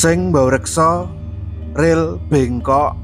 Sing mbau reksa ril bengkok.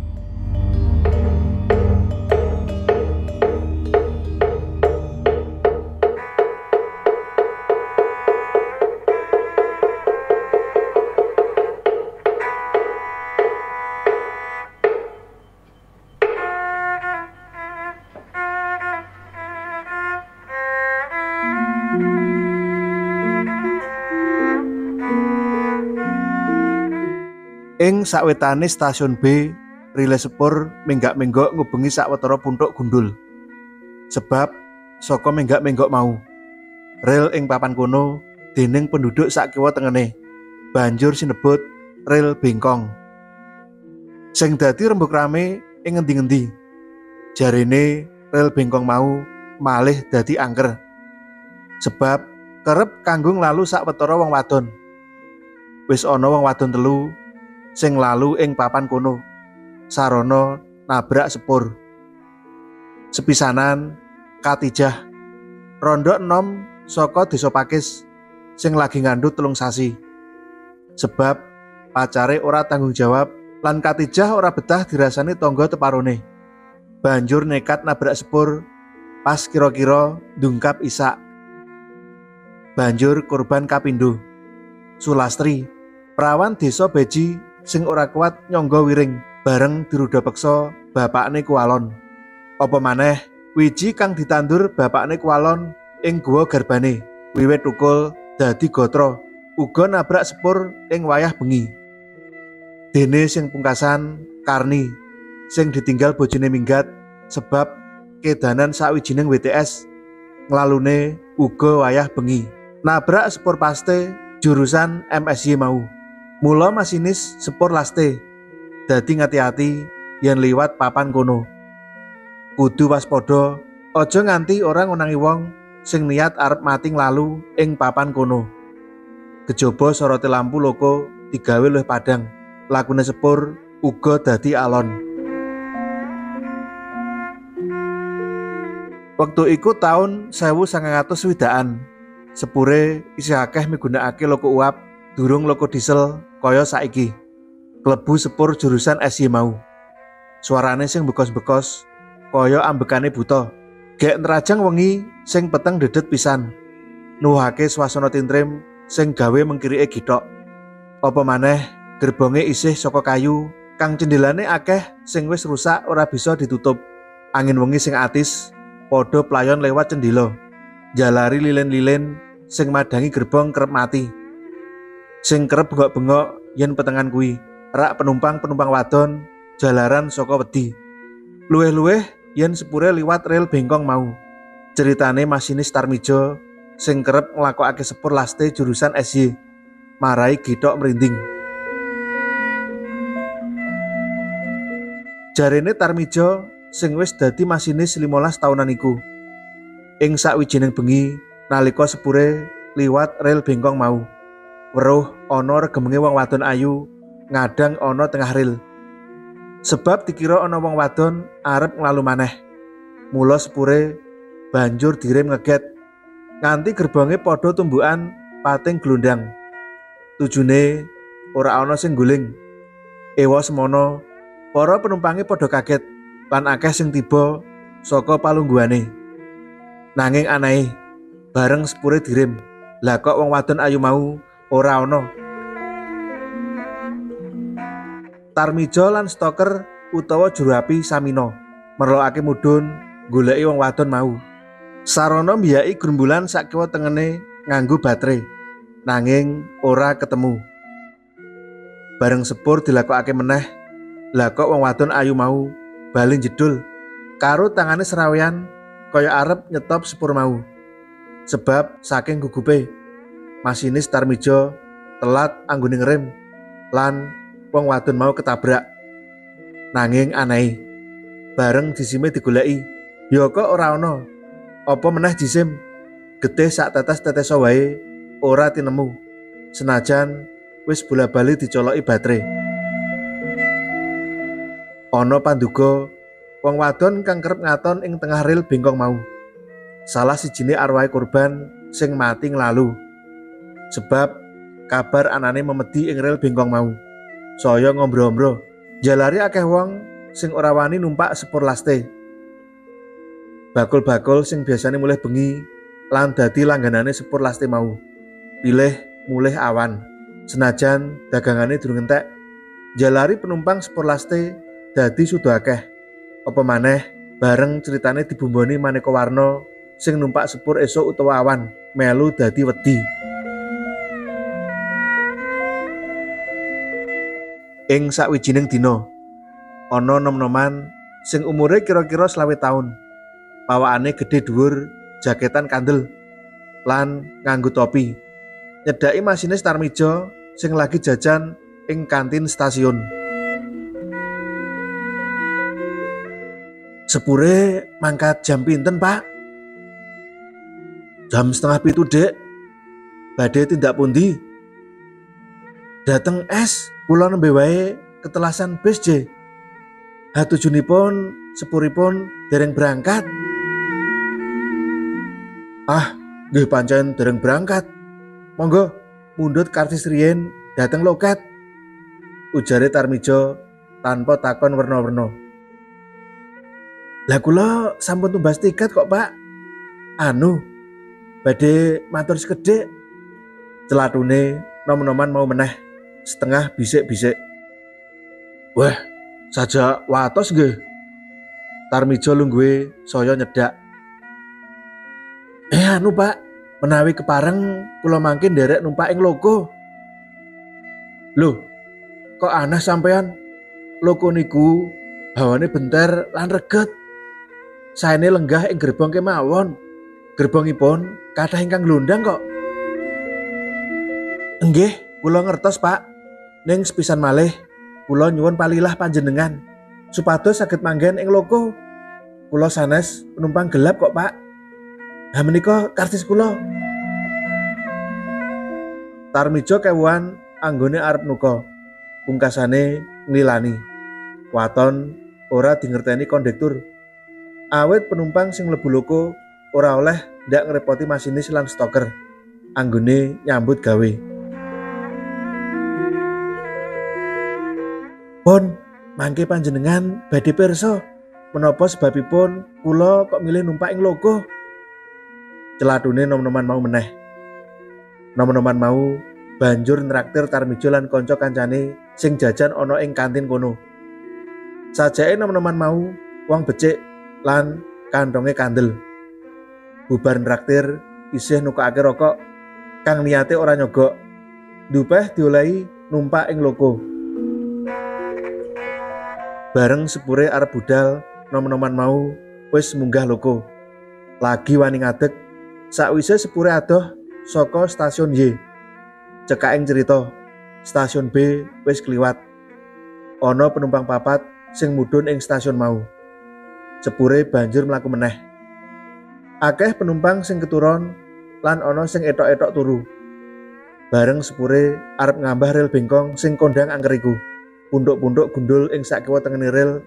Ing sawetane stasiun B, rile sepur menggak-menggok ngubengi sawetara punthuk gundul. Sebab saka menggak-menggok mau, ril ing papan kono dening penduduk sak kiwa tengene banjur sinebut ril bengkong. Sing dadi rembug rame ing ngendi-ngendi. Jarene ril bengkong mau malih dadi angker. Sebab kerep kanggo nglalu sawetara wong wadon. Wis ana wong wadon 3 sing lalu ing papan kono sarana nabrak sepur. Sepisanan Katijah, rondo enom saka desa Pakis sing lagi ngandhut 3 sasi. Sebab pacare ora tanggung jawab lan Katijah ora betah dirasani tangga teparone. Banjur nekat nabrak sepur pas kira-kira ndungkap isak. Banjur korban kapindho, Sulastri, prawan desa Beji sing ora kuat nyangga wiring bareng diruda peksa bapakne kualon. Apa maneh wiji kang ditandur bapakne kualon ing guwa garbane wiwit tukul dadi gatra uga nabrak sepur ing wayah bengi. Dene sing pungkasan Karni sing ditinggal bojone minggat sebab kedanan sawijining WTS nglalune uga wayah bengi. Nabrak sepur paste jurusan MSY mau. Mula masinis sepur laste dadi ngati-ati yen liwat papan kono. Kudu waspada aja nganti ora ngonangi wong sing niat arep mati nglalu ing papan kono. Kejaba sorote lampu loko digawe luwih padhang, lakune sepur uga dadi alon. Wektu iku taun 1960-an. Sepure isih akeh migunakake loko uap durung loko diesel kaya saiki. Klebu sepur jurusan SY mau. Suarane sing bekos-bekos kaya ambekane buta. Gek nerajang wengi sing peteng dedet pisan. Nuhake swasana tintrim sing gawe mengkirike githok. Apa maneh gerbonge isih saka kayu kang cendelane akeh sing wis rusak ora bisa ditutup. Angin wengi sing atis padha playon lewat cendela. Jalari lilin-lilin sing madangi gerbong kerep mati. Sing kerep bengok-bengok yen petengan kuwi rak penumpang-penumpang wadon jalaran saka wedi. Luwih-luwih yen sepure liwat ril bengkong mau. Ceritane masinis Tarmijo sing kerep nglakokake sepur laste jurusan SY marai githok merinding. Jarene Tarmijo sing wis dadi masinis 15 taunan iku. Ing sawijining bengi nalika sepure liwat ril bengkong mau, weruh ana regemenge wong wadon ayu ngadang ana tengah ril. Sebab dikira ana wong wadon arep nglalu maneh. Mula sepure banjur direm ngeget nganti gerbonge padha tumbukan pating glondang. Tujune ora ana sing guling. Ewa semono para penumpange padha kaget lan akeh sing tiba saka palungguhane. Nanging anahe bareng sepure direm, lah kok wong wadon ayu mau ora ana. Tarmijo lan stoker utawa juru api Samino merlokake mudhun goleki wong wadon mau. Sarana mbiyaki grumbulan sak kiwa tengene nganggo baterai, nanging ora ketemu. Bareng sepur dilakokake meneh, lah kok wong wadon ayu mau bali jedul karo tangane serawean kaya arep nyetop sepur mau. Sebab saking gugupe masinis Tarmijo telat anggone ngerem lan wong wadon mau ketabrak. Nanging anahe bareng jisime digoleki ya kok ora ana. Apa meneh jisim getih sak tetes-tetes wae ora tinemu senajan wis bola-bali dicoloki baterai. Ana panduga wong wadon kang kerep ngaton ing tengah ril bengkong mau. Salah sijine arwahe korban sing mati nglalu. Sebab kabar anane memedi ing ril bengkong mau. saya ngombro-ombro. Jalari akeh wong sing ora wani numpak sepur laste. Bakul-bakul sing biasane mulih bengi lan dadi langganane sepur laste mau. Pilih mulih awan. Senajan dagangane durung entek, jalari penumpang sepur laste dadi sudah akeh. Apa maneh bareng ceritane dibumboni maneka warna sing numpak sepur esuk utawa awan melu dadi wedi. Ing sakwijining dina ana nom-noman sing umure kira-kira 20 taun. Pawakane gedhe dhuwur, jaketan kandel lan nganggo topi. Nyedaki masinis Tarmijo sing lagi jajan ing kantin stasiun. Sepure mangkat jam pinten, Pak? Jam 6:30, Dek. Badhe tindak pundi? Dateng es, kula nembe wae ketelasan bis, J. Hatujunipun sepuripun dereng berangkat. Ah, nggih pancen dereng berangkat. Monggo mundhut karcis riyen dateng loket, ujare Tarmijo tanpa takon werna-werna. Lah kula sampun tumbas tiket kok, Pak. Anu, badhe matur sekedhik. Celatune nom-noman mau meneh setengah bisik-bisik. Wah, saja watos nggih. Tarmijo lungguhe saya nyedak. Anu, Pak, menawi kepareng kula mangke nderek numpak ing loko. Loh, kok aneh sampean? Loko niku hawane benter lan reget. Saene lenggah ing gerbong kemawon. Gerbongipun kathah ingkang glondang kok. Nggih, kula ngertos, Pak. Ning sepisan malih kula nyuwun palilah panjenengan supados saged manggen ing loko. Kula sanes penumpang gelap kok, Pak. Ha menika karcis kula. Tarmijo kewuhan anggone arep nuka. Pungkasane nglilani. Waton ora dingerteni kondektur. Awit penumpang sing mlebu loko ora oleh ndak ngrepoti masinis lan stoker. Anggone nyambut gawe. Pun mangke panjenengan badhe pirsa menapa sebabipun kula kok milih numpak ing loko. Celatune nom-noman mau meneh. Nom-noman mau banjur nraktir Tarmijo lan kanca kancane sing jajan ana ing kantin kono. Sajake nom-noman mau wong becik lan kantonge kandel. Bubar nraktir isih nukake rokok kang niyate ora nyogok. Dupeh diolehi numpak ing loko. Bareng sepure arep budal, nom-noman mau wis munggah loko. Lagi wani ngadeg. Sakwise sepure adoh saka stasiun Y. Cekaking cerita, stasiun B wis kliwat. Ana penumpang papat sing mudhun ing stasiun mau. Sepure banjur mlaku meneh. Akeh penumpang sing keturon lan ana sing etok-etok turu. Bareng sepure arep ngambah rel bengkong sing kondang angker iku. Pundhuk-pundhuk gundul ing sakiwa tengene rel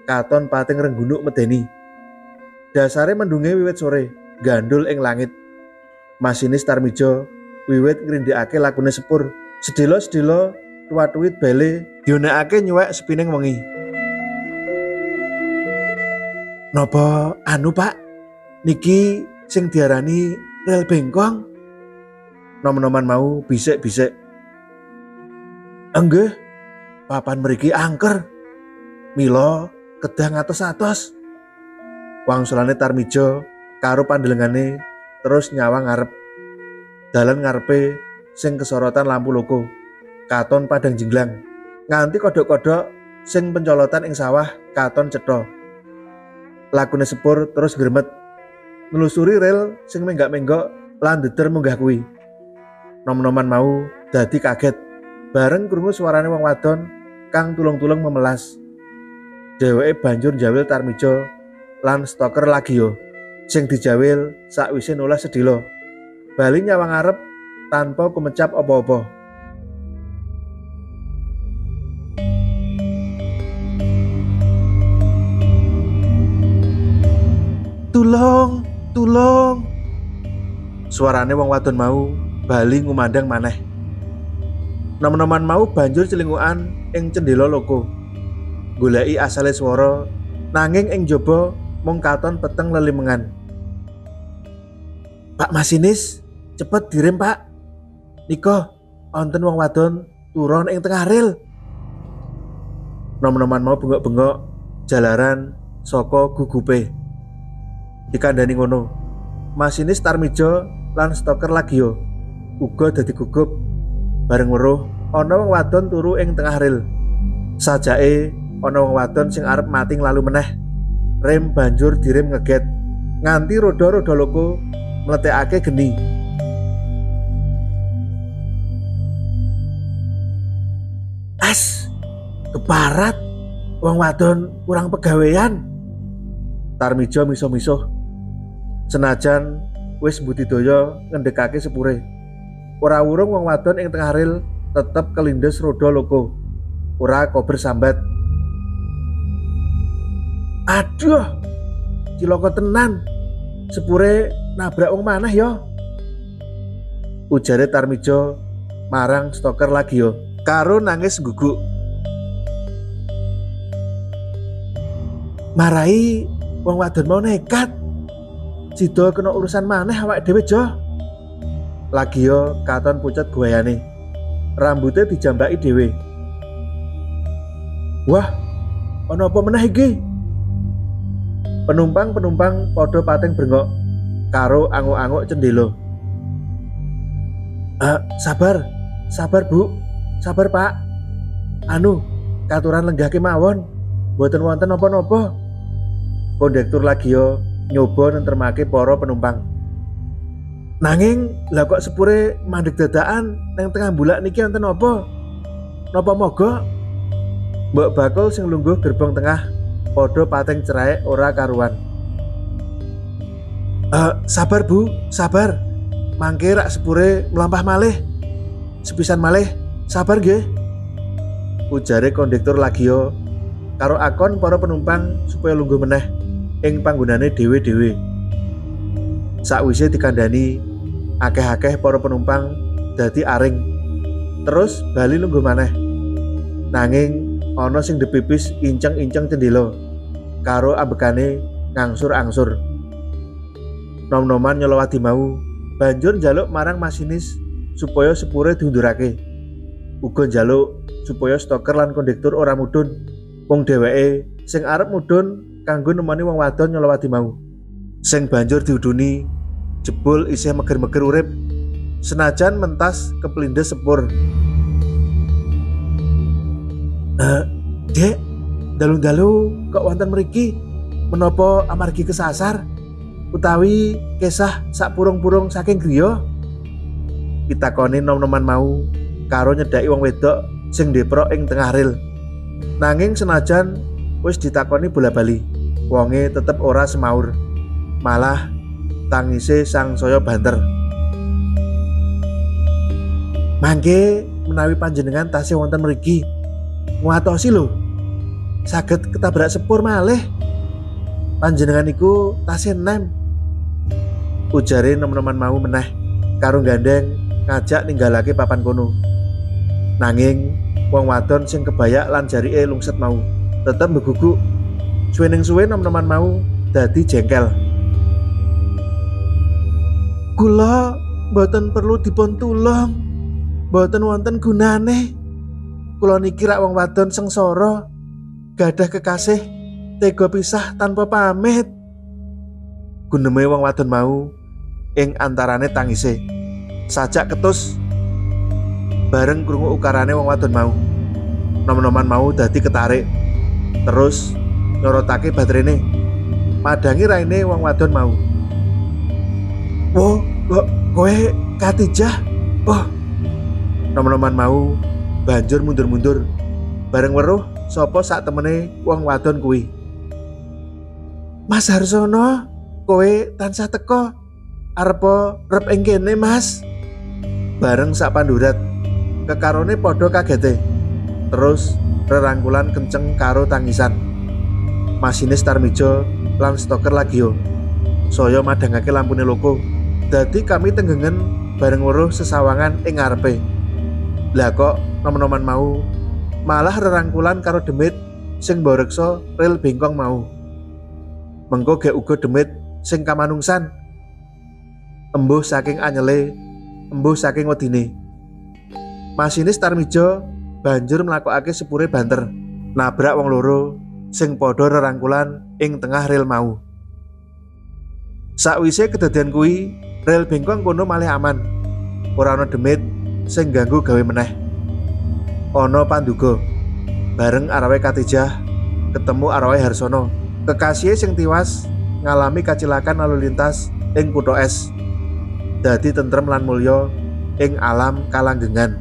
katon pating renggunuk medeni. Dasare mendunge wiwit sore. Gandul ing langit. Masinis Tarmijo wiwit ngrindikake lakune sepur. Sedelo-sedelo tuwat-tuwit bale dionekake nyuwek sepining wengi. Napa anu, Pak? Niki sing diarani rel bengkong? Nom-noman mau bisik-bisik. Enggih, papan mriki angker. Mila kedah ngatos-atos. Wangsulane Tarmijo karo pandelengane terus nyawang ngarep. Dalan ngarepe sing kesorotan lampu loko. Katon padang jinglang. Nganti kodhok-kodhok sing pencolotan ing sawah katon cetha. Lakune sepur terus gremet. Nelusuri rel sing menggak-menggok lan deter munggah kuwi. Nom-noman mau dadi kaget bareng krungu suarane wong wadon kang tulung-tulung memelas. Dheweke banjur njawil Tarmijo lan stoker lagi yo. Sing dijawil sakwise nulas sedilo. Bali nyawang ngarep tanpa kumecap apa-apa. Tulung, tulung. Suarane wong wadon mau bali ngumandang maneh. Nom-noman mau banjur celingukan ing cendela loko. Goleki asale swara, nanging ing jaba mung katon peteng lelimengan. "Pak Masinis, cepet direm, Pak. Nika wonten wong wadon turun ing tengah rel." Nom-noman mau bengok-bengok jalaran saka gugupe. Dikandani ngono, Masinis Tarmijo lan stoker Lagio uga dadi gugup. Bareng weruh ana wong wadon turu ing tengah rel. Sajake ana wong wadon sing arep mating lalu meneh. Rem banjur direm ngeget nganti roda-roda loko mletekake geni. "As, keparat wong wadon kurang pegawean." Tarmijo miso-miso. Senajan wis budidaya ngendhekake sepure, ora wurung wong wadon ing tengah rel tetep kelindes roda loko. Ora kober sambat. "Aduh, cilaka tenan. Sepure nabrak wong maneh ya," ujare Tarmijo marang stoker Lagio karo nangis guguk. "Marai wong wadon mau nekat. Sida kena urusan maneh awake dhewe jo." Lagio katon pucet guayane. Rambutnya dijambaki dhewe. "Wah, ana apa meneh iki?" Penumpang-penumpang padha pateng brengok karo anguk-anguk cendela. Sabar Bu, sabar Pak. Katuran lenggah kemawon, mboten wonten napa-napa." Kondektur Lagio nyoba nentremake para penumpang. "Nanging lah kok sepure mandeg dadakan nang tengah bulak niki wonten napa? Napa mogok?" Mbok Bakul sing lungguh gerbong tengah padha pateng cerai ora karuan. Sabar Bu, sabar. Mangke rak sepure mlampah malih. Sepisan malih, sabar nggih," ujare kondektur Lagio karo akon para penumpang supaya lungguh meneh ing panggonane dhewe-dhewe. Sakwise dikandani, akeh-akeh para penumpang dadi aring terus bali lungguh maneh. Nanging ana sing depipis inceng-inceng cendela karo ambekane ngangsur-angsur. Nom-noman nyolowati mau banjur njaluk marang Masinis supaya sepure diundurake. Uga njaluk supaya stoker lan kondektur ora mudhun. Wong dheweke sing arep mudhun kanggo nemoni wong wadon nyolowati mau. Sing banjur diuduni jebul isih meger-meger urip senajan mentas keplindes sepur. "Dek, dalu-dalu kok wonten mriki menapa amargi kesasar utawi kesah sak purung-purung saking griya?" Pitakoni nom-noman mau karo nyedhaki wong wedok sing ndeprok ing tengah ril. Nanging senajan wis ditakoni bola-bali, wonge tetep ora semaur. Malah tangise sangsaya banter. "Mangke menawi panjenengan tasih wonten mriki, nguatosi lho. Saged ketabrak sepur malih. Panjenengan iku tasih enem," ujare nom-noman mau meneh karo gandeng ngajak ninggalake papan kono. Nanging wong wadon sing kebayak lan jarike lungset mau tetep mbeguguk. Suwening suwe nom-noman mau dadi jengkel. "Kula mboten perlu dipun tulung, mboten wonten gunane. Kula niki rak wong wadon sengsara, gadah kekasih tega pisah tanpa pamit," guneme wong wadon mau ing antarane tangise. Sajak ketus bareng krungu ukarane wong wadon mau. Nom-noman mau dadi ketarik terus nyorotake baterene madangi raine wong wadon mau. "Wo, kok kowe Katijah?" "Oh." Nom-noman mau banjur mundur-mundur bareng weruh sapa sak temene wong wadon kuwi. "Mas Harsono, kowe tansah teka arepa rep ing kene, Mas?" Bareng sak pandurat kekarone padha kagete terus rerangkulan kenceng karo tangisan. Masinis Tarmijo lan stoker Lagio saya madangake lampune loko. Dadi kami tenggengen bareng weruh sesawangan ing ngarepe. Lah kok nom-noman mau malah rerangkulan karo demit sing mboreksa ril bengkong mau. Mengko gek uga demit sing kamanungsan, embuh saking anyele, embuh saking wedine. Masinis Tarmijo banjur mlakokake sepure banter, nabrak wong loro sing padha rerangkulan ing tengah ril mau. Sakwise kedadian kuwi, ril bengkong kono malih aman. Ora ana demit sing ganggu gawe meneh. Ana Panduga bareng Arawe Katijah ketemu Arawe Harsono, kekasih sing tiwas ngalami kacilakan lalu lintas ing kutha es. Dadi tentrem lan mulya ing alam kalanggengan.